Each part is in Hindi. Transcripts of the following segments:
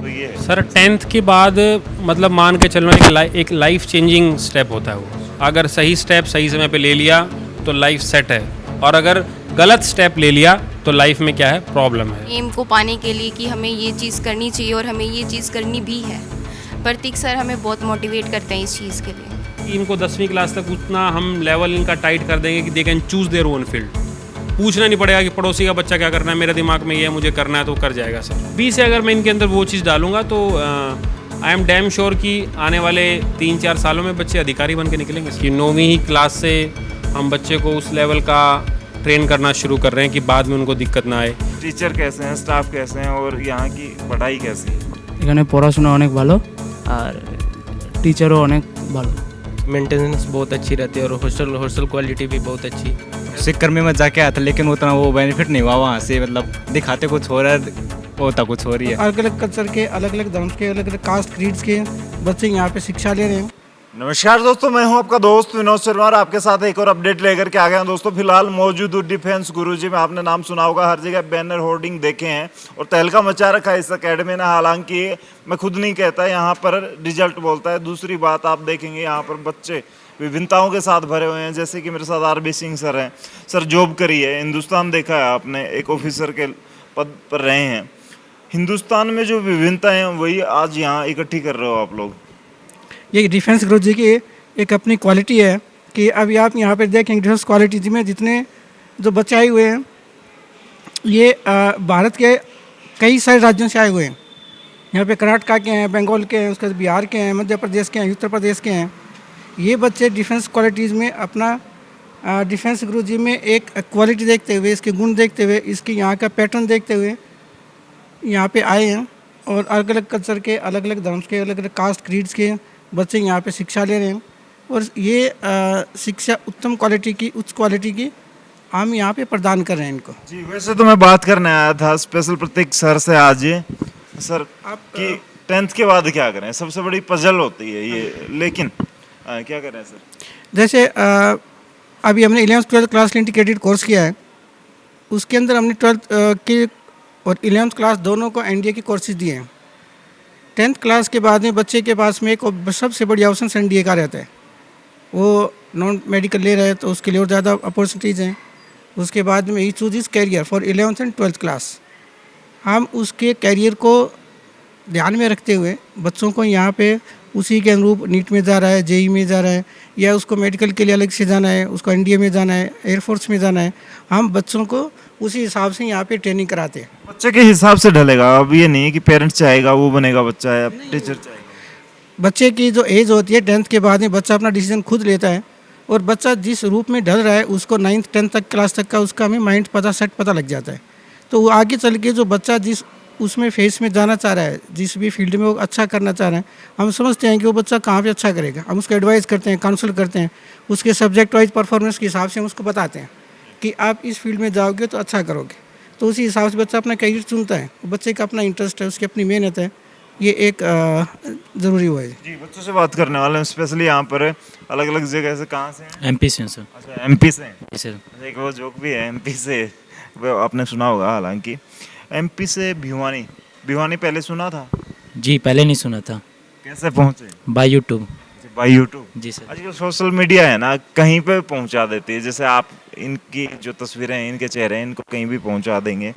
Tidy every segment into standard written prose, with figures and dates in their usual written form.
तो ये सर 10th के बाद मतलब मान के चलना एक लाइफ चेंजिंग स्टेप होता है वो। अगर सही स्टेप सही समय पे ले लिया तो लाइफ सेट है, और अगर गलत स्टेप ले लिया तो लाइफ में क्या है, प्रॉब्लम है। एम को पाने के लिए कि हमें ये चीज़ करनी चाहिए और हमें ये चीज़ करनी भी है। प्रतीक सर हमें बहुत मोटिवेट करते हैं इस चीज़ के लिए। इनको 10वीं क्लास तक उतना हम लेवल इनका टाइट कर देंगे कि they can choose their own field. पूछना नहीं पड़ेगा कि पड़ोसी का बच्चा क्या करना है, मेरे दिमाग में ये है, मुझे करना है तो कर जाएगा सर। 20 से अगर मैं इनके अंदर वो चीज़ डालूंगा तो आई एम डैम श्योर कि आने वाले 3-4 सालों में बच्चे अधिकारी बन के निकलेंगे। कि 9वीं ही क्लास से हम बच्चे को उस लेवल का ट्रेन करना शुरू कर रहे हैं कि बाद में उनको दिक्कत ना आए। टीचर कैसे हैं, स्टाफ कैसे हैं और यहाँ की पढ़ाई कैसी है? এখানে পড়াশোনা অনেক ভালো আর টিচারও অনেক ভালো। मेंटेनेंस बहुत अच्छी रहती है और हॉस्टल क्वालिटी भी बहुत अच्छी। सिक्कर में मैं जाके आया था लेकिन उतना वो बेनिफिट नहीं हुआ वहाँ से, मतलब दिखाते कुछ हो रहा है, होता कुछ हो रही है। अलग अलग कल्चर के, अलग अलग धर्म के, अलग अलग कास्ट क्रीड्स के बच्चे यहाँ पे शिक्षा ले रहे हैं। नमस्कार दोस्तों, मैं हूं आपका दोस्त विनोद शर्मा और आपके साथ एक और अपडेट लेकर के आ गया हूं। दोस्तों फिलहाल मौजूद हूं डिफेंस गुरुजी में। आपने नाम सुना होगा, हर जगह बैनर होर्डिंग देखे हैं और तहलका मचा रखा है इस अकेडमी ने। हालांकि मैं खुद नहीं कहता, यहाँ पर रिजल्ट बोलता है। दूसरी बात आप देखेंगे यहाँ पर बच्चे विभिन्नताओं के साथ भरे हुए हैं। जैसे कि मेरे साथ आरबी सिंह सर हैं। सर जॉब करी है, हिंदुस्तान देखा है आपने, एक ऑफिसर के पद पर रहे हैं। हिंदुस्तान में जो विभिन्नताएं हैं वही आज यहाँ इकट्ठी कर रहे हो आप लोग। ये डिफेंस गुरुजी की एक अपनी क्वालिटी है कि अभी आप यहाँ पे देखेंगे डिफेंस क्वालिटी में जितने जो बच्चे आए हुए हैं ये भारत के कई सारे राज्यों से आए हुए हैं। यहाँ पे कर्नाटका के हैं, बंगाल के हैं, उसके बाद बिहार के हैं, मध्य प्रदेश के हैं, उत्तर प्रदेश के हैं। ये बच्चे डिफेंस क्वालिटीज़ में अपना डिफेंस गुरुजी में एक क्वालिटी देखते हुए, इसके गुण देखते हुए, इसके यहाँ का पैटर्न देखते हुए यहाँ पे आए हैं। और अलग अलग कल्चर के, अलग अलग धर्म के, अलग अलग कास्ट क्रीड्स के बच्चे यहाँ पे शिक्षा ले रहे हैं। और ये शिक्षा उत्तम क्वालिटी की, उच्च क्वालिटी की हम यहाँ पे प्रदान कर रहे हैं इनको। जी वैसे तो मैं बात करने आया था स्पेशल प्रतीक सर से आज। सर आप कि 10th के बाद क्या करें, सबसे बड़ी पजल होती है ये। लेकिन क्या करें सर? जैसे अभी हमने 11th-12th क्लास के इंटीग्रेटेड कोर्स किया है, उसके अंदर हमने 12th की और 11th क्लास दोनों को एनडीए की कोर्सेज दिए हैं। 10th क्लास के बाद में बच्चे के पास में एक सबसे बड़ी ऑप्शन एनडीए का रहता है। वो नॉन मेडिकल ले रहे हैं तो उसके लिए और ज़्यादा अपॉर्चुनिटीज़ हैं। उसके बाद में ही choose is career for 11th and 12th class. हम उसके कैरियर को ध्यान में रखते हुए बच्चों को यहाँ पे उसी के अनुरूप नीट में जा रहा है, जेई में जा रहा है, या उसको मेडिकल के लिए अलग से जाना है, उसको एनडीए में जाना है, एयरफोर्स में जाना है, हम बच्चों को उसी हिसाब से यहाँ पे ट्रेनिंग कराते हैं। बच्चे के हिसाब से ढलेगा। अब ये नहीं कि पेरेंट्स चाहेगा वो बनेगा बच्चा या टीचर चाहेगा। बच्चे की जो एज होती है 10th के बाद में बच्चा अपना डिसीजन खुद लेता है। और बच्चा जिस रूप में ढल रहा है उसको 9th 10th तक क्लास तक का उसका हमें माइंड सेट पता लग जाता है। तो वो आगे चल के जो बच्चा जिस उसमें फेस में जाना चाह रहा है, जिस भी फील्ड में वो अच्छा करना चाह रहा है, हम समझते हैं कि वो बच्चा कहाँ पे अच्छा करेगा। हम उसको एडवाइस करते हैं, काउंसिल करते हैं, उसके सब्जेक्ट वाइज परफॉर्मेंस के हिसाब से हम उसको बताते हैं कि आप इस फील्ड में जाओगे तो अच्छा करोगे। तो उसी हिसाब से बच्चा अपना करियर चुनता है। बच्चे का अपना इंटरेस्ट है, उसकी अपनी मेहनत है, ये एक ज़रूरी हुआ है। जी बच्चों से बात करने वाले हैं स्पेशली यहाँ पर अलग अलग जगह से। कहाँ से हैं? एमपी से हैं सर। अच्छा एमपी से हैं। सर अच्छा, एक वो जोक भी है एमपी से, वो आपने सुना होगा। हालांकि एमपी से भिवानी, भिवानी पहले सुना था? जी पहले नहीं सुना था। कैसे पहुँचे? By YouTube. By YouTube. जी सर। आजकल सोशल मीडिया है ना, कहीं पे पहुंचा देती है। जैसे आप इनकी जो तस्वीरें हैं, इनके चेहरे हैं, इनको कहीं भी पहुंचा देंगे।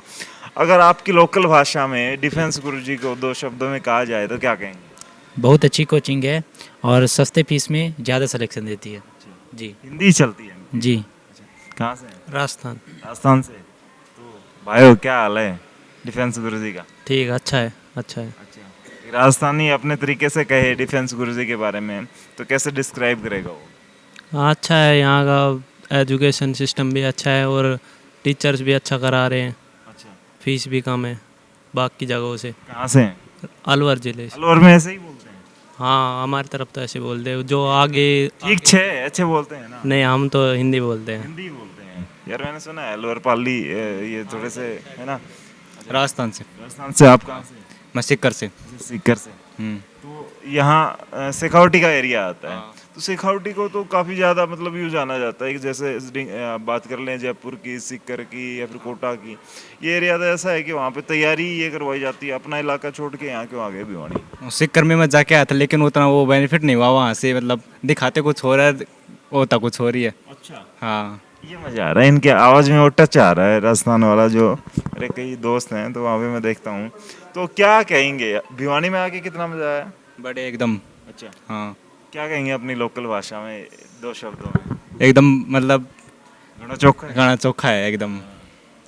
अगर आपकी लोकल भाषा में डिफेंस गुरुजी को 2 शब्दों में कहा जाए तो क्या कहेंगे? बहुत अच्छी कोचिंग है और सस्ते फीस में ज़्यादा सिलेक्शन देती है। जी हिंदी चलती है? जी। कहाँ से हैं? राजस्थान। राजस्थान से। तो भाइयों क्या हाल है डिफेंस गुरुजी का? ठीक, अच्छा है, अच्छा है। अच्छा, राजस्थानी अपने तरीके से कहे डिफेंस गुरुजी के बारे में तो कैसे डिस्क्राइब करेगा वो? हाँ अच्छा है, यहाँ का एजुकेशन सिस्टम भी अच्छा है और टीचर्स भी अच्छा करा रहे हैं। अच्छा, फीस भी कम है बाकी जगहों से। कहाँ से हैं? अलवर जिले से। अलवर में ऐसे ही बोलते हैं? हाँ हमारी तरफ तो ऐसे बोलते हैं, जो आगे ठीक छे अच्छे बोलते हैं ना? नहीं, हम तो हिंदी बोलते हैं। हिंदी बोलते हैं यार। मैंने सुना है अलवर पाली ये थोड़े से है ना। राजस्थान से। राजस्थान से। आप कहाँ से? मैं सिक्कर से। सीकर से। तो यहाँ सिक्योरिटी का एरिया आता है। तो सिखावटी को तो काफ़ी ज़्यादा मतलब यूज आना जाता है कि जैसे बात कर लें जयपुर की, सीकर की या फिर कोटा की, ये एरिया तो ऐसा है कि वहाँ पे तैयारी ये करवाई जाती है। अपना इलाका छोड़ के यहाँ क्यों आ गए भिवानी? सिक्कर में मैं जाके आया था लेकिन उतना वो बेनिफिट नहीं हुआ वहाँ से, मतलब दिखाते कुछ हो रहा है, होता कुछ हो रही है। अच्छा, हाँ, ये मज़ा आ रहा है इनके आवाज़ में, वो टच आ रहा है राजस्थान वाला। जो मेरे कई दोस्त हैं तो वहाँ पे मैं देखता हूँ। तो क्या कहेंगे, भिवानी में आके कितना मज़ा आया? बड़े एकदम। अच्छा, हाँ, क्या कहेंगे अपनी लोकल भाषा में 2 शब्दों में? एकदम मतलब घोड़ा चौक है। गाना चोखा है एकदम।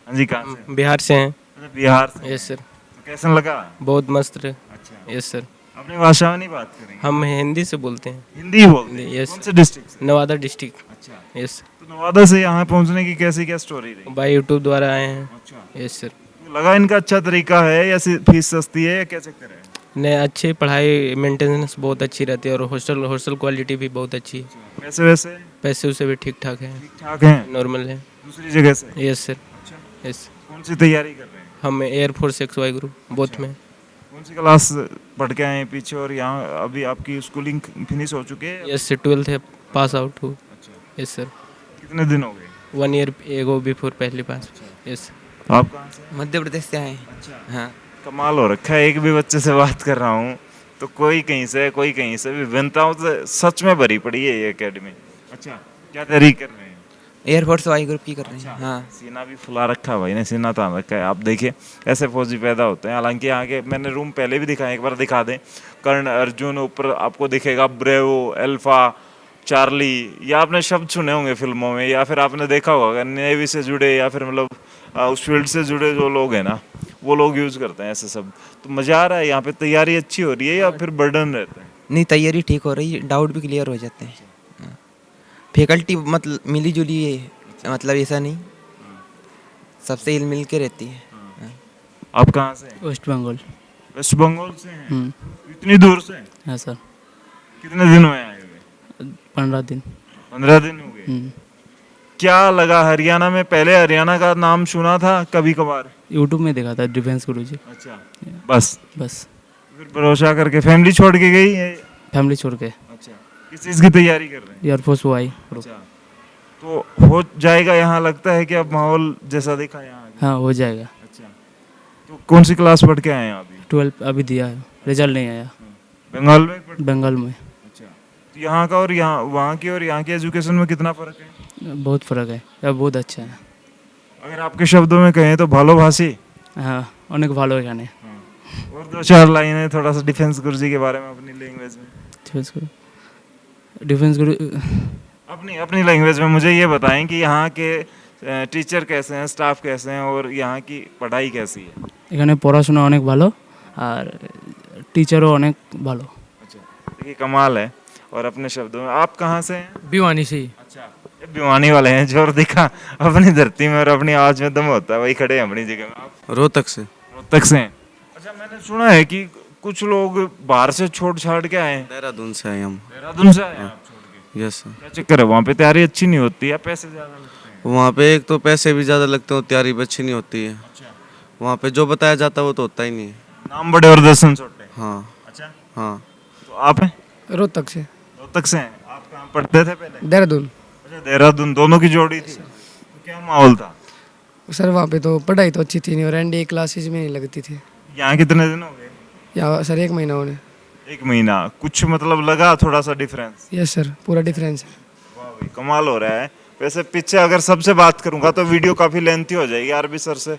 हाँ जी, कहाँ से? बिहार से हैं। अच्छा, बिहार से। यस सर, तो कैसा लगा? बहुत मस्त रहे। अच्छा, यस सर, अपनी भाषा में नहीं बात करेंगे? हम हिंदी से बोलते हैं। हिंदी ही बोलते हैं? Yes. कौन से डिस्ट्रिक्ट से? नवादा डिस्ट्रिक्ट। अच्छा, यस, तो नवादा से यहाँ पहुँचने की कैसी क्या स्टोरी रही? बाय यूट्यूब द्वारा आए हैं। अच्छा, यस सर, तो लगा इनका अच्छा तरीका है या फीस सस्ती है या क्या चक्कर है? ने अच्छी पढ़ाई, मेंटेनेंस बहुत अच्छी रहती है और हॉस्टल क्वालिटी भी बहुत अच्छी है। पैसे वैसे पैसे उसे भी ठीक ठाक है, ठीक ठाक हैं? नॉर्मल है। दूसरी जगह से? यस सर, अच्छा, यस, कौन सी तैयारी कर रहे हैं? हम एयरफोर्स XY ग्रुप बोथ में। कौन सी क्लास पढ़ के आए हैं पीछे, और यहाँ अभी आपकी स्कूलिंग फिनिश हो चुकी है? यस सर, 12th है, पास आउट हूँ। अच्छा, यस सर, कितने दिन हो गए? 1 ईयर एगो बिफोर पहली पास। यस, आप कहाँ से? मध्य प्रदेश से आए। अच्छा, हाँ, कमाल हो रखा है। एक भी बच्चे से बात कर रहा हूँ तो कोई कहीं से, कोई कहीं से, विभिन्नताओं से सच में भरी पड़ी है ये एकेडमी। अच्छा, क्या तैयारी कर रहे हैं? एयरफोर्स वाई ग्रुप की कर रहे हैं। हाँ, सीना भी फुला रखा है भाई ने, सीना तान रखा है। आप देखिए ऐसे फौजी पैदा होते हैं। हालांकि यहाँ के मैंने रूम पहले भी दिखाए, एक बार दिखा दें। कर्ण अर्जुन, ऊपर आपको दिखेगा ब्रेवो, अल्फा, चार्ली, या आपने शब्द सुने होंगे फिल्मों में, या फिर आपने देखा होगा नेवी से जुड़े या फिर मतलब उस फील्ड से जुड़े जो लोग हैं ना, वो लोग यूज़ करते हैं ऐसे सब। तो मज़ा आ रहा है यहाँ पे। तैयारी अच्छी हो रही है या फिर बर्डन रहता है? नहीं तैयारी ठीक हो रही है, डाउट भी क्लियर हो जाते हैं। फैकल्टी मतलब मिली जुली है, मतलब ऐसा नहीं, सबसे हिल मिल के रहती है। आप कहाँ से हैं? वेस्ट बंगाल। वेस्ट बंगाल से हैं? इतनी दूर से? हाँ सर, कितने दिन हुए आए हुए? 15 दिन। 15 दिन हो गए। क्या लगा हरियाणा में? पहले हरियाणा का नाम सुना था कभी कभार? यूट्यूब में देखा था डिफेंस गुरुजी। अच्छा, बस बस, फिर भरोसा करके फैमिली छोड़ के गई है? फैमिली छोड़ के अच्छा, किस चीज़ की तैयारी कर रहे हैं? Air force Y. अच्छा, तो हो जाएगा यहाँ, लगता है कि अब माहौल जैसा देखा यहाँ आगे? हाँ, हो जाएगा। अच्छा, तो कौन सी क्लास पढ़ के आए हैं अभी? 12 अभी दिया है, रिजल्ट नहीं आया। बंगाल में बंगाल में। अच्छा, तो यहाँ का और यहाँ, वहाँ की और यहाँ की एजुकेशन में कितना फ़र्क है? बहुत फ़र्क है, अब बहुत अच्छा है। अगर आपके शब्दों में कहें तो भालोभाषी। हाँ, अनेक भालो जाने। और 2-4 लाइनें थोड़ा सा डिफेंस गुरुजी के बारे में अपनी लैंग्वेज में। डिफेंस गुरु अपनी लैंग्वेज में मुझे ये बताएं कि यहाँ के टीचर कैसे हैं, स्टाफ कैसे हैं, और यहाँ की पढ़ाई कैसी है? এখানে পড়াশোনা অনেক ভালো আর টিচারও অনেক ভালো। अच्छा, देखिए कमाल है। और अपने शब्दों में, आप कहाँ से हैं? भिवानी से ही। अच्छा, ये भिवानी वाले हैं। जोर दिखा अपनी धरती में और अपनी आवाज में दम होता है, वही खड़े हैं अपनी जगह में। आप रोहतक से। रोहतक से हैं? अच्छा, मैंने सुना है कि कुछ लोग बाहर से छोड़ छाड़ के आए हैं। देहरादून से आए हम। देहरादून से आए हैं आप छोड़ के? Yes sir. क्या चक्कर है? वहाँ पे तैयारी अच्छी नहीं होती या पैसे ज़्यादा लगते हैं? वहाँ पे एक तो पैसे भी ज़्यादा लगते हैं, तैयारी भी अच्छी नहीं होती है। अच्छा, वहाँ पे जो बताया जाता है वो तो होता ही नहीं है। नाम बड़े और दर्शन छोटे। हाँ अच्छा, हाँ। तो आप हैं? रोहतक से। रोहतक से हैं? आप कहाँ पढ़ते थे पहले? देहरादून। अच्छा, देहरादून। दोनों की जोड़ी थी? तो क्या माहौल था? सर वहाँ पे तो पढ़ाई तो अच्छी थी नहीं, और एनडीए क्लासेस में नहीं लगती थी। यहाँ कितने दिन हो गए? यहाँ सर 1 महीना होने। 1 महीना। कुछ मतलब लगा थोड़ा सा डिफरेंस? यस सर, पूरा डिफरेंस है। वाह भाई, कमाल हो रहा है। वैसे पीछे अगर सबसे बात करूंगा तो वीडियो काफ़ी लेंथी हो जाएगी। आरबी सर से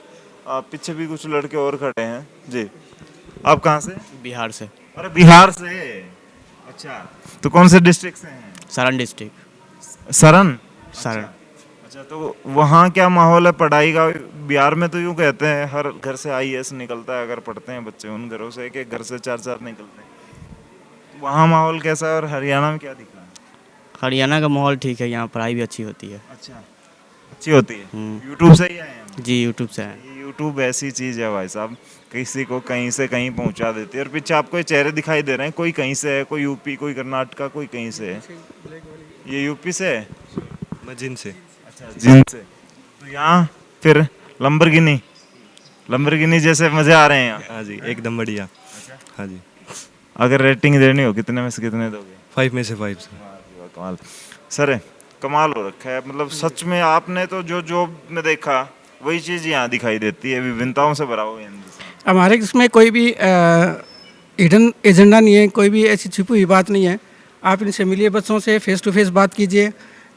पीछे भी कुछ लड़के और खड़े हैं जी। आप कहाँ से? बिहार से। अरे बिहार से? अच्छा, तो कौन से डिस्ट्रिक्ट से हैं? सारण डिस्ट्रिक्ट। सरन? सारण। अच्छा, तो वहाँ क्या माहौल है पढ़ाई का? बिहार में तो यूँ कहते हैं हर घर से आईएएस निकलता है अगर पढ़ते हैं बच्चे। उन घरों से एक घर से 4-4 निकलते हैं। वहाँ माहौल कैसा है और हरियाणा में क्या दिखा है? हरियाणा का माहौल ठीक है, यहाँ पढ़ाई भी अच्छी होती है। अच्छा, अच्छी होती है। यूट्यूब से ही आए हैं? जी, यूट्यूब से है। यूट्यूब ऐसी चीज़ है भाई साहब, किसी को कहीं से कहीं पहुंचा देती है। और पीछे आपको ये चेहरे दिखाई दे रहे हैं, कोई कहीं से है, कोई यूपी, कोई कर्नाटका, कोई कहीं से है। ये यूपी से है? मैं जिन से। अच्छा, जिन से। तो यहाँ फिर लंबरगिनी जैसे मज़े आ रहे हैं यहाँ? हाँ जी, एकदम बढ़िया। हाँ जी। अगर रेटिंग देनी हो कितने में से कितने दोगे? 5 में से 5 से। कमाल सर है, कमाल हो रखा है। मतलब सच में आपने तो जो जॉब में देखा वही चीज़ यहाँ दिखाई देती है, विभिन्नताओं से भरा हुआ हिंदुस्तान। हमारे इसमें कोई भी हिडन एजेंडा नहीं है, कोई भी ऐसी छिपी हुई बात नहीं है। आप इनसे मिलिए, बच्चों से फेस टू फेस बात कीजिए,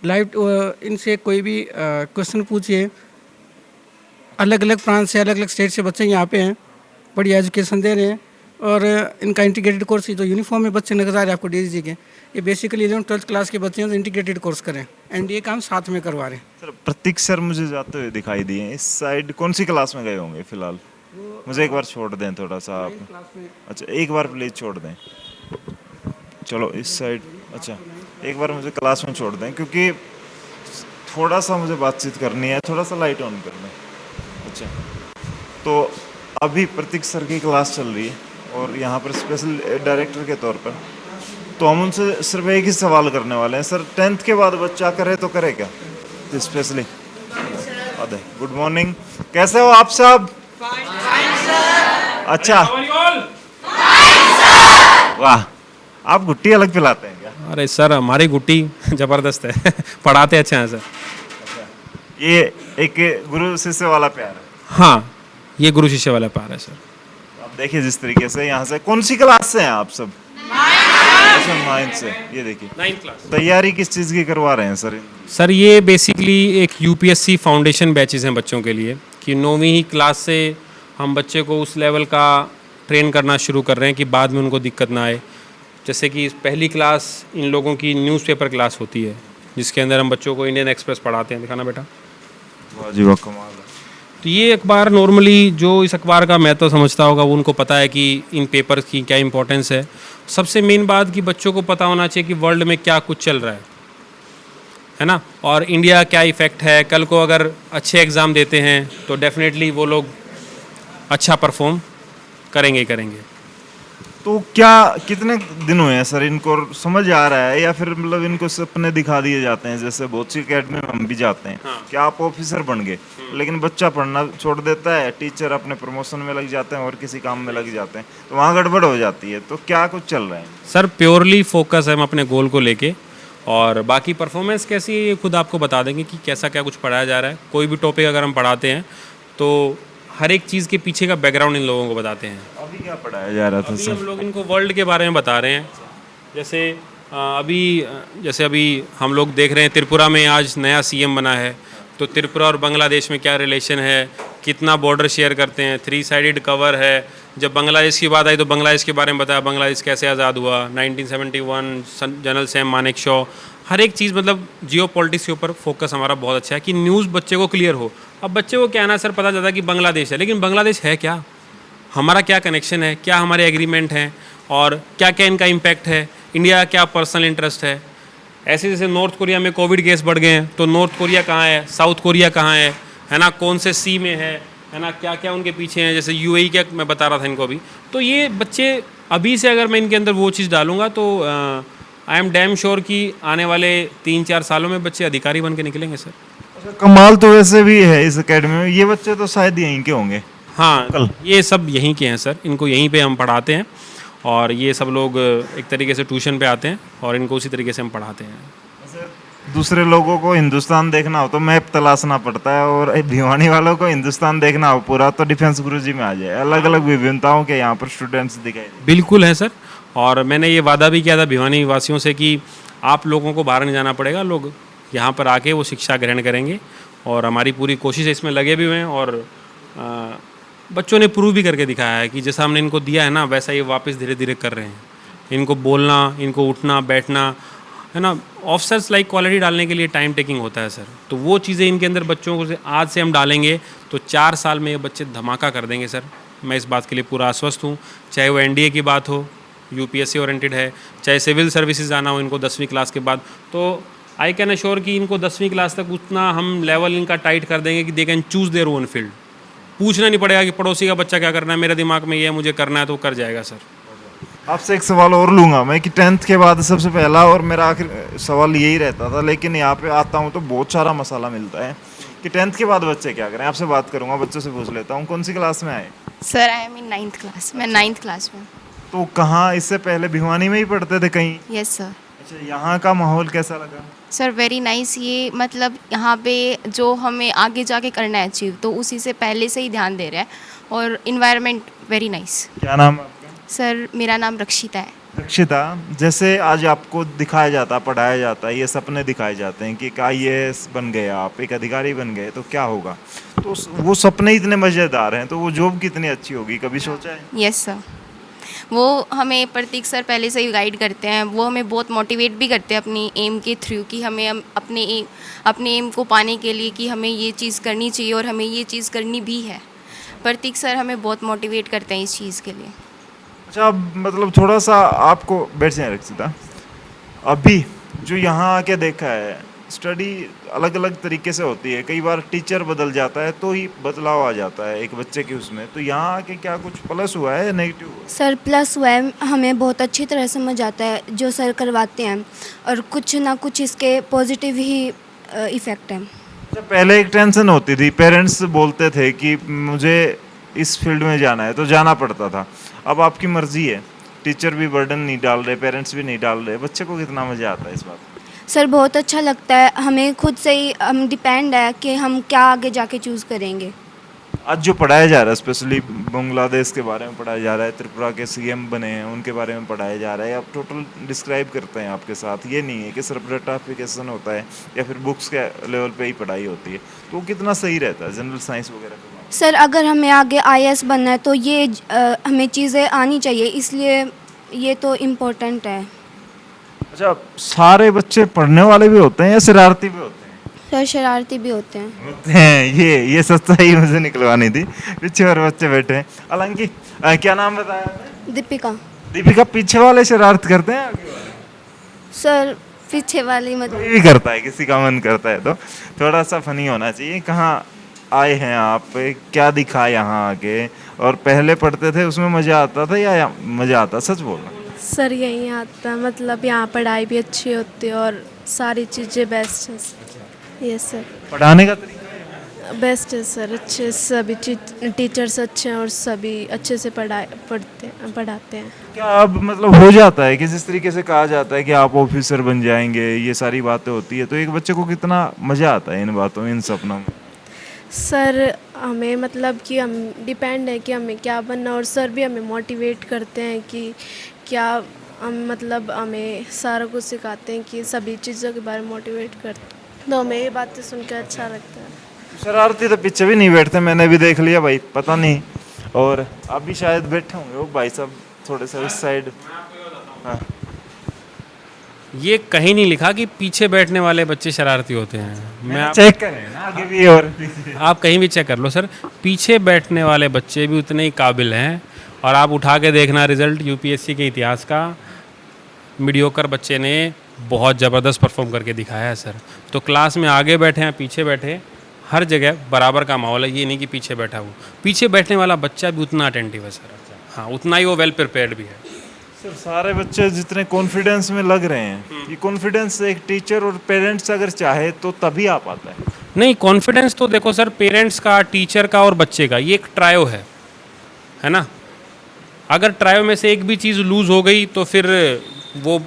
लाइव इनसे कोई भी क्वेश्चन पूछिए। अलग अलग प्रांत से, अलग अलग स्टेट से बच्चे यहाँ पे हैं, बढ़िया एजुकेशन दे रहे हैं। और इनका इंटीग्रेटेड कोर्स, जो यूनिफॉर्म में बच्चे नजर आ रहे हैं आपको डीजी के, ये बेसिकली 11th-12th क्लास के बच्चे हैं जो इंटीग्रेटेड कोर्स करें, एंड ये काम साथ में करवा रहे हैं। सर प्रतीक सर मुझे जाते हुए दिखाई दिए, इस साइड कौन सी क्लास में गए होंगे फिलहाल? मुझे एक बार छोड़ दें थोड़ा सा आप। अच्छा एक बार प्लीज छोड़ दें, चलो इस साइड। अच्छा एक बार मुझे क्लास में छोड़ दें, क्योंकि थोड़ा सा मुझे बातचीत करनी है। थोड़ा सा लाइट ऑन कर दें। अच्छा तो अभी प्रतीक सर की क्लास चल रही है और यहाँ पर स्पेशल डायरेक्टर के तौर पर, तो हम उनसे सिर्फ एक ही सवाल करने वाले हैं। सर 10th के बाद बच्चा करे तो करे क्या स्पेशली? गुड मॉर्निंग, कैसे हो आप सब? अच्छा वाह, आप गुट्टी अलग पिलाते हैं क्या? अरे सर हमारी गुट्टी ज़बरदस्त है पढ़ाते अच्छे हैं सर। ये एक गुरु शिष्य वाला प्यार है। हाँ ये गुरु शिष्य वाला प्यार है सर। आप देखिए जिस तरीके से यहाँ से, कौन सी क्लास से हैं आप सब? अच्छा 9th से। ये देखिए 9th क्लास। तैयारी किस चीज़ की करवा रहे हैं सर? सर ये बेसिकली एक यूपीएससी फाउंडेशन बैचेस हैं बच्चों के लिए, कि 9वीं ही क्लास से हम बच्चे को उस लेवल का ट्रेन करना शुरू कर रहे हैं कि बाद में उनको दिक्कत ना आए। जैसे कि पहली क्लास इन लोगों की न्यूज़पेपर क्लास होती है, जिसके अंदर हम बच्चों को इंडियन एक्सप्रेस पढ़ाते हैं। दिखाना बेटा। वाह जी वाह, कमाल है। तो ये अखबार नॉर्मली जो इस अखबार का महत्व समझता होगा वो उनको पता है कि इन पेपर्स की क्या इंपॉर्टेंस है। सबसे मेन बात कि बच्चों को पता होना चाहिए कि वर्ल्ड में क्या कुछ चल रहा है ना, और इंडिया क्या इफ़ेक्ट है। कल को अगर अच्छे एग्ज़ाम देते हैं तो डेफिनेटली वो लोग अच्छा परफॉर्म करेंगे ही करेंगे। तो क्या कितने दिन हुए हैं सर इनको समझ आ रहा है, या फिर मतलब इनको सपने दिखा दिए जाते हैं? जैसे बहुत सी अकेडमी में हम भी जाते हैं कि आप ऑफिसर बन गए, लेकिन बच्चा पढ़ना छोड़ देता है, टीचर अपने प्रमोशन में लग जाते हैं और किसी काम में लग जाते हैं, तो वहाँ गड़बड़ हो जाती है। तो क्या कुछ चल रहा है? सर प्योरली फोकस है हम अपने गोल को लेके, और बाकी परफॉर्मेंस कैसी है ये खुद आपको बता देंगे कि कैसा क्या कुछ पढ़ाया जा रहा है। कोई भी टॉपिक अगर हम पढ़ाते हैं तो हर एक चीज़ के पीछे का बैकग्राउंड इन लोगों को बताते हैं। अभी क्या पढ़ाया जा रहा था अभी सर? हम लोग इनको वर्ल्ड के बारे में बता रहे हैं। जैसे अभी हम लोग देख रहे हैं त्रिपुरा में आज नया सीएम बना है, तो त्रिपुरा और बांग्लादेश में क्या रिलेशन है, कितना बॉर्डर शेयर करते हैं, 3 साइडेड कवर है। जब बांग्लादेश की बात आई तो बांग्लादेश के बारे में बताया, बांग्लादेश कैसे आज़ाद हुआ, 1971 जनरल सैम मानेकशॉ। हर एक चीज़ मतलब जियो पॉलिटिक्स के ऊपर फोकस हमारा बहुत अच्छा है कि न्यूज़ बच्चे को क्लियर हो। अब बच्चे को क्या है ना सर, पता चलता है कि बांग्लादेश है, लेकिन बांग्लादेश है क्या, हमारा क्या कनेक्शन है, क्या हमारे एग्रीमेंट हैं, और क्या क्या इनका इम्पैक्ट है, इंडिया क्या पर्सनल इंटरेस्ट है। ऐसे जैसे नॉर्थ कोरिया में कोविड केस बढ़ गए हैं, तो नॉर्थ कोरिया कहाँ है, साउथ कोरिया कहाँ है ना, कौन से सी में है ना, क्या क्या उनके पीछे हैं। जैसे यूएई क्या मैं बता रहा था इनको अभी। तो ये बच्चे अभी से अगर मैं इनके अंदर वो चीज़ डालूँगा तो आई एम डैम श्योर कि आने वाले 3-4 सालों में बच्चे अधिकारी बन के निकलेंगे सर। अच्छा, कमाल तो वैसे भी है इस एकेडमी में। ये बच्चे तो शायद यहीं के होंगे। हाँ ये सब यहीं के हैं सर, इनको यहीं पे हम पढ़ाते हैं, और ये सब लोग एक तरीके से ट्यूशन पे आते हैं और इनको उसी तरीके से हम पढ़ाते हैं। दूसरे लोगों को हिंदुस्तान देखना हो तो मैप तलाशना पड़ता है, और भिवानी वालों को हिंदुस्तान देखना हो पूरा तो डिफेंस गुरुजी में आ जाए। अलग अलग विभिन्नताओं के यहाँ पर स्टूडेंट्स दिखाई दे। बिल्कुल है सर, और मैंने ये वादा भी किया था भिवानी वासियों से कि आप लोगों को बाहर नहीं जाना पड़ेगा, लोग यहाँ पर आके वो शिक्षा ग्रहण करेंगे, और हमारी पूरी कोशिश है, इसमें लगे भी हुए हैं। और बच्चों ने प्रूव भी करके दिखाया है कि जैसा हमने इनको दिया है ना, वैसा ये वापस धीरे धीरे कर रहे हैं। इनको बोलना, इनको उठना बैठना है ना, ऑफिसर्स लाइक क्वालिटी डालने के लिए टाइम टेकिंग होता है सर। तो वो चीज़ें इनके अंदर बच्चों को आज से हम डालेंगे तो 4 साल में ये बच्चे धमाका कर देंगे सर। मैं इस बात के लिए पूरा आश्वस्त हूँ। चाहे वो एनडीए की बात हो, यूपीएससी ओरिएंटेड है, चाहे सिविल सर्विसेज आना हो इनको 10वीं क्लास के बाद, तो आई कैन अश्योर कि इनको 10वीं क्लास तक उतना हम लेवल इनका टाइट कर देंगे कि they can choose their own field. पूछना नहीं पड़ेगा कि पड़ोसी का बच्चा क्या करना है, मेरे दिमाग में ये है, मुझे करना है, तो कर जाएगा सर। आपसे एक सवाल और लूँगा मैं कि 10th के बाद सबसे पहला और मेरा आखिर सवाल यही रहता था, लेकिन यहाँ पे आता हूँ तो बहुत सारा मसाला मिलता है कि 10th के बाद बच्चे क्या करें। आपसे बात करूँगा, बच्चों से पूछ लेता हूँ, कौन सी क्लास में आए? Sir I am in 9th class. मैं 9th क्लास में। तो कहाँ, इससे पहले भिवानी में ही पढ़ते थे कहीं? Yes sir. अच्छा, यहाँ का माहौल कैसा लगा? Sir very nice. ये मतलब यहाँ पे जो हमें आगे जाके करना है अचीव, तो उसी से पहले से ही ध्यान दे रहा है। और इन्वायरमेंट वेरी नाइस। क्या नाम है आपका? सर मेरा नाम रक्षिता है। रक्षिता, जैसे आज आपको दिखाया जाता, पढ़ाया जाता है, ये सपने दिखाए जाते हैं कि एक IAS बन गए आप, एक अधिकारी बन गए तो क्या होगा, तो वो सपने इतने मज़ेदार हैं, तो वो जॉब कितनी अच्छी होगी, कभी सोचा है? Yes sir. वो हमें प्रतीक सर पहले से ही गाइड करते हैं। वो हमें बहुत मोटिवेट भी करते हैं अपनी एम के थ्रू, कि हमें अपने एम को पाने के लिए कि हमें ये चीज़ करनी चाहिए और हमें ये चीज़ करनी भी है। प्रतीक सर हमें बहुत मोटिवेट करते हैं इस चीज़ के लिए। अच्छा, अब मतलब थोड़ा सा आपको बैठ जाए रक्षिता, अभी जो यहाँ आके देखा है, स्टडी अलग अलग तरीके से होती है, कई बार टीचर बदल जाता है तो ही बदलाव आ जाता है एक बच्चे के उसमें, तो यहाँ आके क्या कुछ प्लस हुआ है या नेगेटिव हुआ? सर प्लस हुआ है, हमें बहुत अच्छी तरह समझ आता है जो सर करवाते हैं, और कुछ ना कुछ इसके पॉजिटिव ही इफ़ेक्ट है। अच्छा, पहले एक टेंशन होती थी, पेरेंट्स बोलते थे कि मुझे इस फील्ड में जाना है तो जाना पड़ता था, अब आपकी मर्जी है, टीचर भी बर्डन नहीं डाल रहे, पेरेंट्स भी नहीं डाल रहे, बच्चे को कितना मज़ा आता है इस बात में? सर बहुत अच्छा लगता है, हमें खुद से ही हम डिपेंड है कि हम क्या आगे जाके चूज़ करेंगे। आज जो पढ़ाया जा रहा है, स्पेशली बांग्लादेश के बारे में पढ़ाया जा रहा है, त्रिपुरा के CM बने हैं उनके बारे में पढ़ाया जा रहा है, आप टोटल डिस्क्राइब करते हैं आपके साथ, ये नहीं है कि सिर्फ रटाफिकेशन होता है या फिर बुक्स के लेवल पे ही पढ़ाई होती है, तो वो कितना सही रहता है जनरल साइंस वगैरह पे? सर अगर हमें आगे IAS बनना है तो ये हमें चीज़ें आनी चाहिए, इसलिए ये तो इम्पोर्टेंट है। अच्छा, सारे बच्चे पढ़ने वाले भी होते हैं या शरारती भी होते हैं? सर शरारती भी होते हैं। होते हैं, ये सच्चाई मुझे निकलवानी थी। पीछे और बच्चे बैठे हैं। हालांकि क्या नाम बताया आपने? दीपिका। दीपिका, पीछे वाले शरारत करते हैं आगे वाले? सर पीछे वाली मतलब कोई भी करता है, किसी का मन करता है तो थोड़ा सा फनी होना चाहिए। कहाँ आए हैं आप, क्या दिखा यहाँ आके, और पहले पढ़ते थे उसमें मज़ा आता था या मज़ा आता? सच बोलना। सर यहीं आता, मतलब यहाँ पढ़ाई भी अच्छी होती है और सारी चीज़ें बेस्ट है। Yes sir. पढ़ाने का तरीका बेस्ट है सर, अच्छे सभी टीचर्स अच्छे हैं और सभी अच्छे से पढ़ाते हैं। क्या अब मतलब हो जाता है कि जिस तरीके से कहा जाता है कि आप ऑफिसर बन जाएंगे, ये सारी बातें होती है, तो एक बच्चे को कितना मज़ा आता है इन बातों में, इन सपनों में? सर हमें मतलब कि हम डिपेंड है कि हमें क्या बनना, और सर भी हमें मोटिवेट करते हैं कि क्या हम मतलब हमें सारा कुछ सिखाते हैं कि सभी चीज़ों के बारे में मोटिवेट करते हैं, तो हमें ये बातें सुन के अच्छा लगता है। शरारती तो पीछे भी नहीं बैठते, मैंने भी देख लिया भाई, पता नहीं, और आप भी शायद बैठे होंगे। वो भाई साहब थोड़े से इस साइड। हाँ, ये कहीं नहीं लिखा कि पीछे बैठने वाले बच्चे शरारती होते हैं। मैं चेक करें ना आगे भी, और आप कहीं भी चेक कर लो सर, पीछे बैठने वाले बच्चे भी उतने ही काबिल हैं। और आप उठा के देखना रिज़ल्ट UPSC के इतिहास का, मीडियोकर बच्चे ने बहुत ज़बरदस्त परफॉर्म करके दिखाया है सर। तो क्लास में आगे बैठे हैं, पीछे बैठे, हर जगह बराबर का माहौल है। ये नहीं कि पीछे बैठा हो, पीछे बैठने वाला बच्चा भी उतना अटेंटिव है सर। हाँ, उतना ही वो वेल प्रिपेयर्ड भी है सर। सारे बच्चे जितने कॉन्फिडेंस में लग रहे हैं, ये कॉन्फिडेंस एक टीचर और पेरेंट्स अगर चाहे तो तभी आ पाता है। नहीं, कॉन्फिडेंस तो देखो सर, पेरेंट्स का, टीचर का और बच्चे का, ये एक ट्रायो है ना। अगर ट्रायो में से एक भी चीज़ लूज़ हो गई तो फिर वो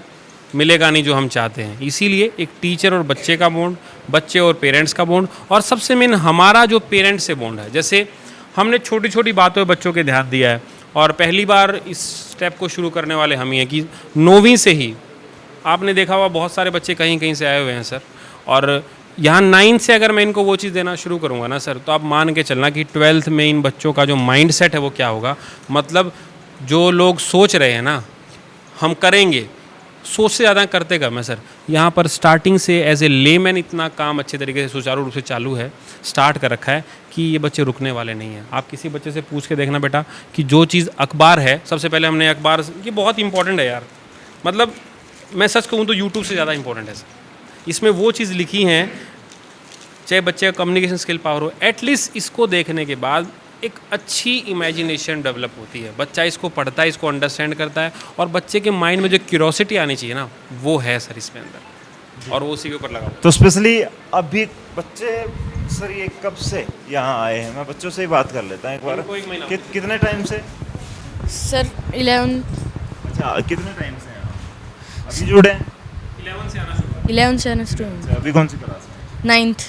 मिलेगा नहीं जो हम चाहते हैं। इसीलिए एक टीचर और बच्चे का बॉन्ड, बच्चे और पेरेंट्स का बॉन्ड, और सबसे मेन हमारा जो पेरेंट्स से बॉन्ड है। जैसे हमने छोटी छोटी बातों पर बच्चों के ध्यान दिया है, और पहली बार इस स्टेप को शुरू करने वाले हम ही हैं कि 9वीं से ही आपने देखा हुआ बहुत सारे बच्चे कहीं कहीं से आए हुए हैं सर। और यहाँ 9 से अगर मैं इनको वो चीज़ देना शुरू करूँगा ना सर, तो आप मान के चलना कि 12th में इन बच्चों का जो माइंड सेट है वो क्या होगा। मतलब जो लोग सोच रहे हैं ना हम करेंगे, सोच से ज़्यादा करते कम है सर। यहाँ पर स्टार्टिंग से एज ए लेमैन इतना काम अच्छे तरीके से सुचारू रूप से चालू है, स्टार्ट कर रखा है कि ये बच्चे रुकने वाले नहीं हैं। आप किसी बच्चे से पूछ के देखना बेटा कि जो चीज़ अखबार है, सबसे पहले हमने अखबार, ये बहुत इंपॉर्टेंट है यार, मतलब मैं सच कहूँ तो यूट्यूब से ज़्यादा इंपॉर्टेंट है सर। इसमें वो चीज़ लिखी हैं, चाहे बच्चे का कम्युनिकेशन स्किल पावर हो, एटलीस्ट इसको देखने के बाद एक अच्छी इमेजिनेशन डेवलप होती है। बच्चा इसको पढ़ता है, इसको अंडरस्टैंड करता है, और बच्चे के माइंड में जो क्यूरोसिटी आनी चाहिए ना, वो है सर इसमें अंदर, और वो उसी के ऊपर लगा। तो स्पेशली अभी बच्चे सर ये कब से यहाँ आए हैं? मैं बच्चों से ही बात कर लेता हूँ एक बार। कितने टाइम से सर 11। अच्छा, कितने टाइम से यहाँ अभी जुड़े हैं? 11 से आना शुरू हुआ। अभी कौन सी क्लास में? 9th।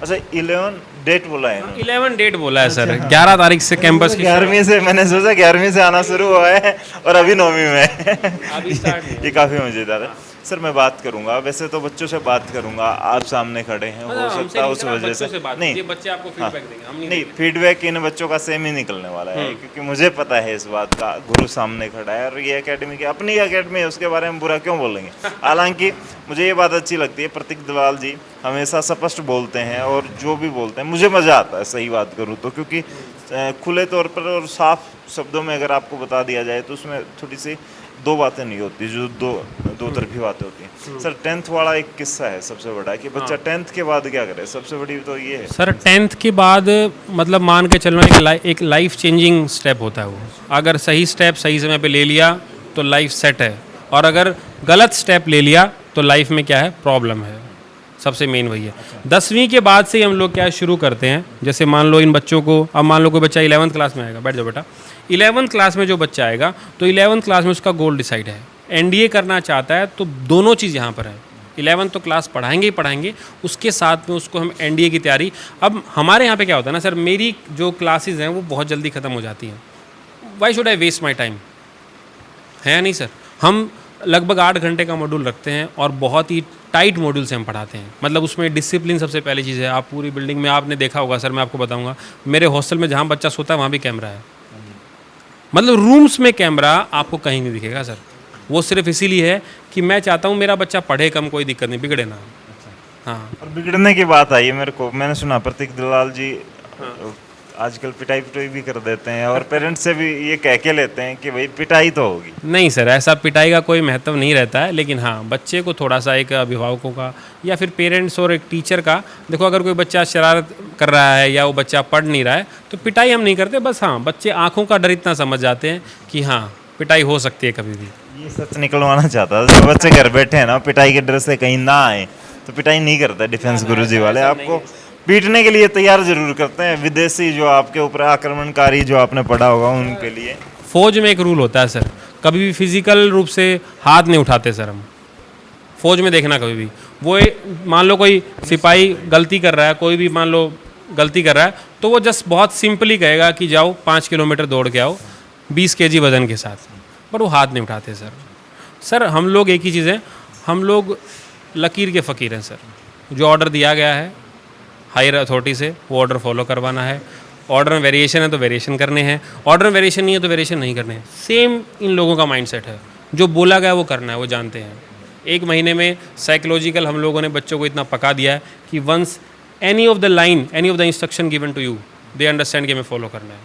अच्छा 11 डेट बोला है ना? 11 डेट बोला है सर, 11 तारीख से कैंपस की 11वीं से, मैंने सोचा 11वीं से आना शुरू हुआ है और अभी 9वीं में है। अभी स्टार्ट हुआ। ये काफ़ी मज़ेदार है सर। मैं बात करूंगा, वैसे तो बच्चों से बात करूंगा, आप सामने खड़े हैं, हो सकता है उस वजह से नहीं, ये बच्चे आपको फीडबैक देंगे, हम नहीं फीडबैक इन बच्चों का सेम ही निकलने वाला है, क्योंकि मुझे पता है इस बात का। गुरु सामने खड़ा है और ये एकेडमी की अपनी एकेडमी है, उसके बारे में बुरा क्यों बोलेंगे। हालांकि मुझे ये बात अच्छी लगती है, प्रतीक दलाल जी हमेशा स्पष्ट बोलते हैं और जो भी बोलते हैं मुझे मज़ा आता है, सही बात करूँ तो, क्योंकि खुले तौर पर और साफ शब्दों में अगर आपको बता दिया जाए तो उसमें थोड़ी सी दो बातें नहीं होती, जो दो तरफी बातें होती हैं। सर 10th वाला एक किस्सा है सबसे बड़ा, कि बच्चा 10th के बाद क्या करे, सबसे बड़ी तो ये है सर। 10th के बाद मतलब मान के चलना एक लाइफ चेंजिंग स्टेप होता है वो। अगर सही स्टेप सही समय पे ले लिया तो लाइफ सेट है, और अगर गलत स्टेप ले लिया तो लाइफ में क्या है, प्रॉब्लम है। सबसे मेन वही है। 10वीं के बाद से ही हम लोग क्या शुरू करते हैं, जैसे मान लो इन बच्चों को, अब मान लो कोई बच्चा 11th क्लास में आएगा, बैठ जाओ बेटा। 11th क्लास में जो बच्चा आएगा तो 11th क्लास में उसका गोल डिसाइड है, एनडीए करना चाहता है, तो दोनों चीज़ यहाँ पर है। 11th तो क्लास पढ़ाएंगे ही पढ़ाएंगे, उसके साथ में उसको हम एनडीए की तैयारी। अब हमारे यहाँ पे क्या होता है ना सर, मेरी जो क्लासेस हैं वो बहुत जल्दी ख़त्म हो जाती हैं। Why should I waste my time, है नहीं सर। हम लगभग 8 घंटे का मॉड्यूल रखते हैं और बहुत ही टाइट मॉड्यूल से हम पढ़ाते हैं। मतलब उसमें डिसिप्लिन सबसे पहली चीज़ है। आप पूरी बिल्डिंग में आपने देखा होगा सर, मैं आपको बताऊंगा, मेरे हॉस्टल में जहाँ बच्चा सोता है वहाँ भी कैमरा है। मतलब रूम्स में कैमरा आपको कहीं नहीं दिखेगा सर। वो सिर्फ इसीलिए है कि मैं चाहता हूँ मेरा बच्चा पढ़े कम, कोई दिक्कत नहीं, बिगड़े ना। हाँ, और बिगड़ने की बात आई है मेरे को, मैंने सुना प्रतीक दलाल जी आजकल पिटाई भी कर देते हैं और पेरेंट्स से भी ये कह के लेते हैं कि भाई पिटाई तो होगी। नहीं सर, ऐसा पिटाई का कोई महत्व नहीं रहता है, लेकिन हाँ बच्चे को थोड़ा सा एक अभिभावकों का या फिर पेरेंट्स और एक टीचर का, देखो अगर कोई बच्चा शरारत कर रहा है या वो बच्चा पढ़ नहीं रहा है तो पिटाई हम नहीं करते, बस हाँ बच्चे आँखों का डर इतना समझ जाते हैं कि हाँ पिटाई हो सकती है कभी भी। ये सच निकलवाना चाहता था, जो बच्चे घर बैठे हैं ना पिटाई के डर से कहीं ना आए तो पिटाई नहीं करता डिफेंस गुरुजी वाले, आपको पीटने के लिए तैयार जरूर करते हैं। विदेशी जो आपके ऊपर आक्रमणकारी जो आपने पढ़ा होगा उनके लिए। फौज में एक रूल होता है सर, कभी भी फिजिकल रूप से हाथ नहीं उठाते सर हम फौज में। देखना कभी भी वो मान लो कोई सिपाही गलती कर रहा है, कोई भी मान लो गलती कर रहा है, तो वो जस्ट बहुत सिंपली कहेगा कि जाओ 5 किलोमीटर दौड़ के आओ 20 kg वजन के साथ, पर वो हाथ नहीं उठाते सर। सर हम लोग एक ही चीज़ है, हम लोग लकीर के फ़कीर हैं सर। जो ऑर्डर दिया गया है हायर अथॉरिटी से वो ऑर्डर फॉलो करवाना है। ऑर्डर में वेरिएशन है तो वेरिएशन करने हैं, ऑर्डर में वेरिएशन नहीं है तो वेरिएशन नहीं करने हैं। सेम इन लोगों का माइंडसेट है, जो बोला गया वो करना है, वो जानते हैं। 1 महीने में साइकोलॉजिकल हम लोगों ने बच्चों को इतना पका दिया है कि once any of the line, any of the instruction given to you, they understand कि हमें फॉलो करना है।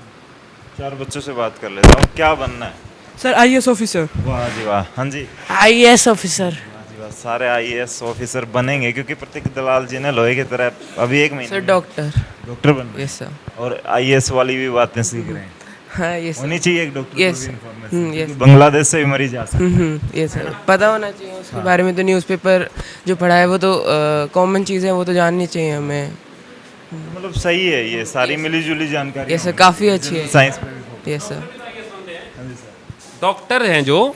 4 बच्चों से बात कर लेता हूँ, क्या बनना है सर? IAS officer. वाह जी वाह। हाँ जी, आईएएस ऑफिसर। सारे आईएएस ऑफिसर बनेंगे, क्योंकि प्रतीक दलाल जी ने लोहे की तरह अभी 1 महीने सर डॉक्टर बन रहे हैं। Yes sir. और आईएएस वाली भी बातें सीख रहे हैं। हाँ यस होनी चाहिए एक डॉक्टर यस को भी information, यस क्योंकि बांग्लादेश से भी मरीज आ सकते हैं। यस सर, पता होना चाहिए उसके बारे में। तो न्यूज़पेपर जो पढ़ा है वो तो कॉमन चीज़ है, वो तो जाननी चाहिए हमें। मतलब सही है, ये सारी मिली जुली जानकारी। यस सर, काफ़ी अच्छी है साइंस। Yes sir. डॉक्टर हैं जो,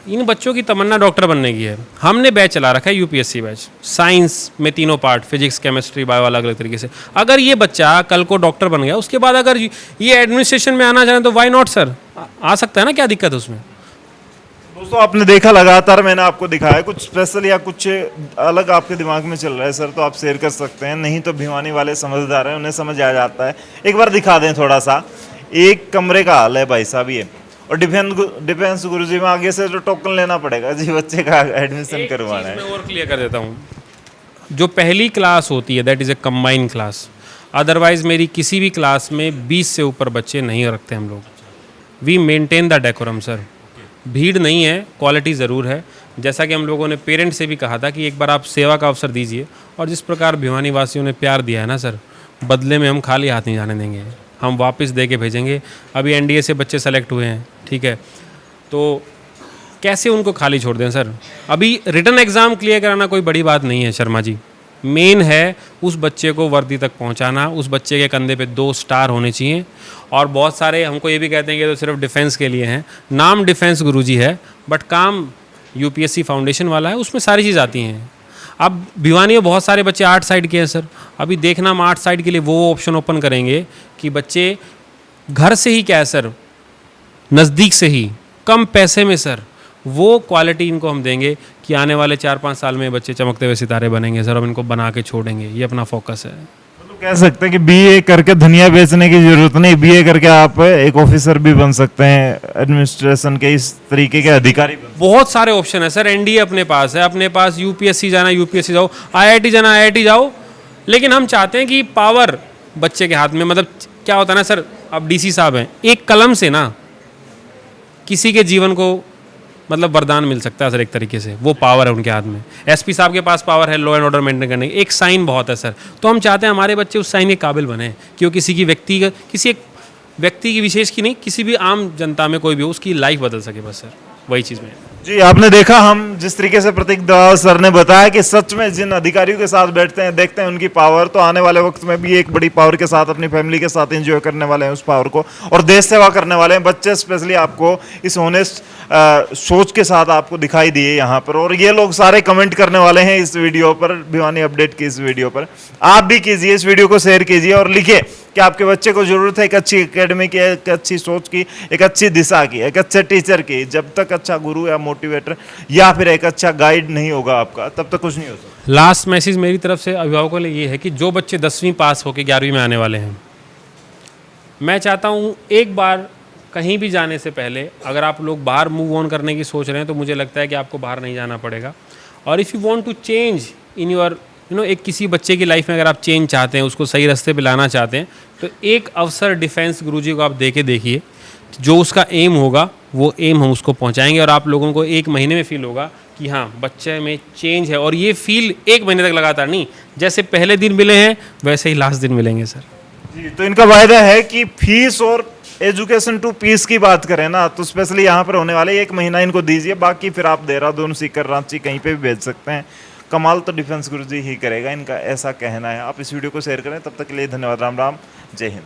इन बच्चों की तमन्ना डॉक्टर बनने की है। हमने बैच चला रखा है यूपीएससी बैच, साइंस में 3 पार्ट, फिजिक्स केमिस्ट्री बायो, अलग अलग तरीके से। अगर ये बच्चा कल को डॉक्टर बन गया, उसके बाद अगर ये एडमिनिस्ट्रेशन में आना चाहे तो वाई नॉट सर, आ सकता है ना, क्या दिक्कत है उसमें। दोस्तों आपने देखा, लगातार मैंने आपको दिखाया, कुछ स्पेशल या कुछ अलग आपके दिमाग में चल रहा है सर तो आप शेयर कर सकते हैं, नहीं तो भिवानी वाले समझदार हैं, उन्हें समझ आ जाता है। एक बार दिखा दें थोड़ा सा। एक कमरे का हाल है भाई साहब ये, और डिफेंस गुरुजी में आगे से जो टोकन लेना पड़ेगा जी बच्चे का एडमिशन करवाना है। मैं और क्लियर कर देता हूँ, जो पहली क्लास होती है that is a combined class, otherwise मेरी किसी भी क्लास में 20 से ऊपर बच्चे नहीं रखते हम लोग। We maintain the decorum sir. भीड़ नहीं है, क्वालिटी ज़रूर है। जैसा कि हम लोगों ने पेरेंट्स से भी कहा था कि एक बार आप सेवा का अवसर दीजिए, और जिस प्रकार भिवानी वासियों ने प्यार दिया है ना सर, बदले में हम खाली हाथ नहीं जाने देंगे, हम वापस दे के भेजेंगे। अभी एनडीए से बच्चे सेलेक्ट हुए हैं, ठीक है, तो कैसे उनको खाली छोड़ दें सर। अभी रिटन एग्ज़ाम क्लियर कराना कोई बड़ी बात नहीं है शर्मा जी, मेन है उस बच्चे को वर्दी तक पहुंचाना, उस बच्चे के कंधे पे 2 स्टार होने चाहिए। और बहुत सारे हमको ये भी कहते हैं कि तो सिर्फ डिफेंस के लिए हैं। नाम डिफेंस गुरुजी है, बट काम यूपीएससी फाउंडेशन वाला है, उसमें सारी चीज़ आती हैं। अब भिवानी में बहुत सारे बच्चे आर्ट साइड के हैं सर, अभी देखना हम आर्ट साइड के लिए वो ऑप्शन ओपन करेंगे कि बच्चे घर से ही क्या है सर, नज़दीक से ही कम पैसे में सर वो क्वालिटी इनको हम देंगे कि आने वाले 4-5 साल में बच्चे चमकते हुए सितारे बनेंगे सर, हम इनको बना के छोड़ेंगे, ये अपना फोकस है। तो कह सकते हैं कि बीए करके दुनिया बेचने की जरूरत नहीं, बीए करके आप एक ऑफिसर भी बन सकते हैं, एडमिनिस्ट्रेशन के इस तरीके के अधिकारी बन। बहुत सारे ऑप्शन है सर, एनडीए अपने पास है, अपने पास यूपीएससी जाना यूपीएससी जाओ, आईआईटी जाना आईआईटी जाओ, लेकिन हम चाहते हैं कि पावर बच्चे के हाथ में, मतलब क्या होता है ना सर, अब डीसी साहब हैं, एक कलम से ना किसी के जीवन को मतलब वरदान मिल सकता है सर, एक तरीके से वो पावर है उनके हाथ में। एसपी साहब के पास पावर है लॉ एंड ऑर्डर मेंटेन करने की, एक साइन बहुत है सर, तो हम चाहते हैं हमारे बच्चे उस साइन के काबिल बने कि वो किसी एक व्यक्ति की विशेष की नहीं, किसी भी आम जनता में कोई भी हो उसकी लाइफ बदल सके, बस सर वही चीज़ में। जी आपने देखा हम जिस तरीके से प्रतीक दलाल सर ने बताया कि सच में जिन अधिकारियों के साथ बैठते हैं, देखते हैं उनकी पावर, तो आने वाले वक्त में भी एक बड़ी पावर के साथ अपनी फैमिली के साथ एंजॉय करने वाले हैं उस पावर को, और देश सेवा करने वाले हैं। बच्चे स्पेशली आपको इस ऑनेस्ट सोच के साथ आपको दिखाई दिए यहाँ पर, और ये लोग सारे कमेंट करने वाले हैं इस वीडियो पर, भिवानी अपडेट की इस वीडियो पर। आप भी कीजिए, इस वीडियो को शेयर कीजिए और लिखिए कि आपके बच्चे को जरूरत है एक अच्छी एकेडमी की, एक अच्छी सोच की, एक अच्छी दिशा की, एक अच्छे टीचर की। जब तक अच्छा गुरु या मोटिवेटर या फिर एक अच्छा गाइड नहीं होगा आपका, तब तक कुछ नहीं हो सकता। लास्ट मैसेज मेरी तरफ से अभिभावकों के लिए ये है कि जो बच्चे 10वीं पास होकर 11वीं में आने वाले हैं, मैं चाहता हूँ एक बार कहीं भी जाने से पहले अगर आप लोग बाहर मूव ऑन करने की सोच रहे हैं तो मुझे लगता है कि आपको बाहर नहीं जाना पड़ेगा। और if you want to change in your एक किसी बच्चे की लाइफ में अगर आप चेंज चाहते हैं, उसको सही रास्ते पे लाना चाहते हैं, तो एक अवसर डिफेंस गुरुजी को आप दे के देखिए, जो उसका एम होगा वो एम हम उसको पहुंचाएंगे और आप लोगों को 1 महीने में फील होगा कि हाँ बच्चे में चेंज है। और ये फील 1 महीने तक लगातार नहीं, जैसे पहले दिन मिले हैं वैसे ही लास्ट दिन मिलेंगे सर। जी तो इनका वायदा है कि फीस और एजुकेशन टू पीस की बात करें ना, तो स्पेशली यहाँ पर होने वाले 1 महीना इनको दीजिए, बाकी फिर आप देहरादून, सीकर, रांची कहीं पे भी भेज सकते हैं। कमाल तो डिफेंस गुरुजी ही करेगा, इनका ऐसा कहना है। आप इस वीडियो को शेयर करें, तब तक के लिए धन्यवाद। राम राम, जय हिंद।